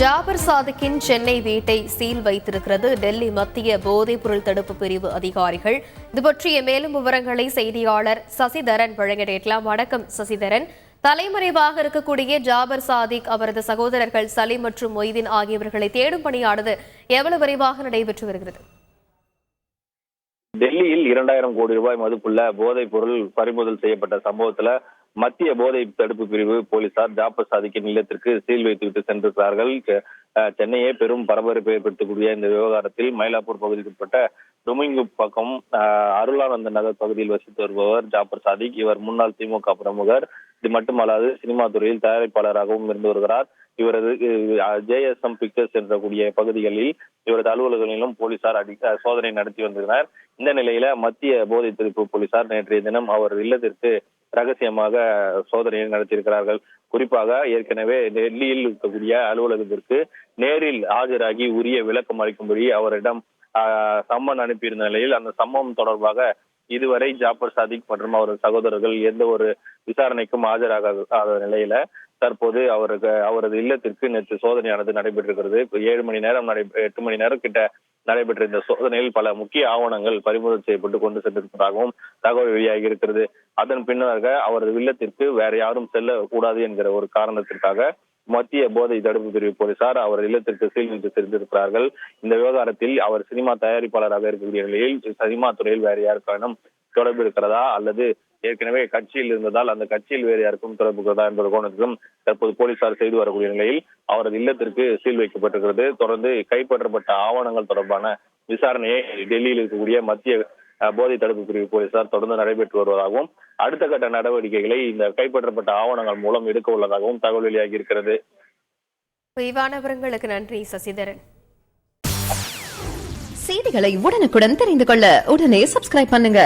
ஜாபர் சாதிக்கின் சென்னை வீட்டை சீல் வைத்திருக்கிறது டெல்லி மத்திய போதைப்பொருள் தடுப்பு பிரிவு அதிகாரிகள். இது பற்றிய மேலும் விவரங்களை செய்தியாளர் சசிதரன் வழங்க கேட்கலாம். வணக்கம் சசிதரன். தலைமறைவாக இருக்கக்கூடிய ஜாபர் சாதிக், அவரது சகோதரர்கள் சலீம் மற்றும் மொய்தீன் ஆகியவர்களை தேடும் பணியானது எவ்வளவு விரைவாக நடைபெற்று வருகிறது? டெல்லியில் 2000 கோடி ரூபாய் மதிப்புள்ள போதைப் பொருள் பறிமுதல் செய்யப்பட்ட சம்பவத்துல மத்திய போதை தடுப்பு பிரிவு போலீசார் ஜாபர் சாதிக்கின் இல்லத்திற்கு சீல் வைத்துவிட்டு சென்றிருக்கிறார்கள். சென்னையை பெரும் பரபரப்பை ஏற்படுத்தக்கூடிய இந்த விவகாரத்தில் மயிலாப்பூர் பகுதிக்குட்பட்ட டுமிங்கு பக்கம் அருளானந்த நகர் பகுதியில் வசித்து வருபவர் ஜாபர் சாதிக். இவர் முன்னாள் திமுக பிரமுகர். இது மட்டுமல்லாது சினிமா துறையில் தயாரிப்பாளராகவும் இருந்து வருகிறார். இவரது ஜேஎஸ்எம் பிக்சர்ஸ் என்ற கூடிய பகுதிகளில் இவரது அலுவலகங்களிலும் போலீசார் சோதனை நடத்தி வந்திருந்தனர். இந்த நிலையில மத்திய போதை தடுப்பு போலீசார் நேற்றைய தினம் அவர் இல்லத்திற்கு ரகசியமாக சோதனையை நடத்தியிருக்கிறார்கள். குறிப்பாக ஏற்கனவே டெல்லியில் இருக்கக்கூடிய அலுவலகத்திற்கு நேரில் ஆஜராகி உரிய விளக்கம் அளிக்கும்படி அவரிடம் சம்மன் அனுப்பியிருந்த நிலையில் அந்த சம்பவம் தொடர்பாக இதுவரை ஜாபர் சாதிக் மற்றும் அவரது சகோதரர்கள் எந்த ஒரு விசாரணைக்கும் ஆஜராகாத நிலையில தற்போது அவரது இல்லத்திற்கு நேற்று சோதனையானது நடைபெற்றிருக்கிறது. 8 மணி நேரம் கிட்ட நடைபெற்ற இந்த சோதனையில் பல முக்கிய ஆவணங்கள் பறிமுதல் செய்யப்பட்டு கொண்டு சென்றிருப்பதாகவும் தகவல் வெளியாகி இருக்கிறது. அதன் பின்னராக அவரது இல்லத்திற்கு வேற யாரும் செல்லக்கூடாது என்கிற ஒரு காரணத்திற்காக மத்திய போதை தடுப்பு பிரிவு போலீசார் அவர் இல்லத்திற்கு சீல் வைத்து சென்றிருக்கிறார்கள். இந்த விவகாரத்தில் அவர் சினிமா தயாரிப்பாளராக இருக்கக்கூடிய நிலையில் சினிமா துறையில் வேற யாருக்கானும் தொடர்பு இருக்கிறதா அல்லது ஏற்கனவே கட்சியில் இருந்ததால் அந்த கட்சியில் வேறு யாருக்கும் தொடர்பு இருக்கிறதா என்பது கோணத்திலும் தற்போது போலீசார் செய்து வரக்கூடிய நிலையில் அவரது இல்லத்திற்கு சீல் வைக்கப்பட்டிருக்கிறது. தொடர்ந்து கைப்பற்றப்பட்ட ஆவணங்கள் தொடர்பான விசாரணையை டெல்லியில் இருக்கக்கூடிய மத்திய போதை தடுப்பு பிரிவு போலீசார் தொடர்ந்து நடைபெற்று வருவதாகவும் அடுத்த கட்ட நடவடிக்கைகளை இந்த கைப்பற்றப்பட்ட ஆவணங்கள் மூலம் எடுக்க உள்ளதாகவும் தகவல் வெளியாகி இருக்கிறது. விரிவான விவரங்களுக்கு நன்றி சசிதரன். செய்திகளை உடனுக்குடன் தெரிந்து கொள்ள உடனே சப்ஸ்கிரைப் பண்ணுங்க.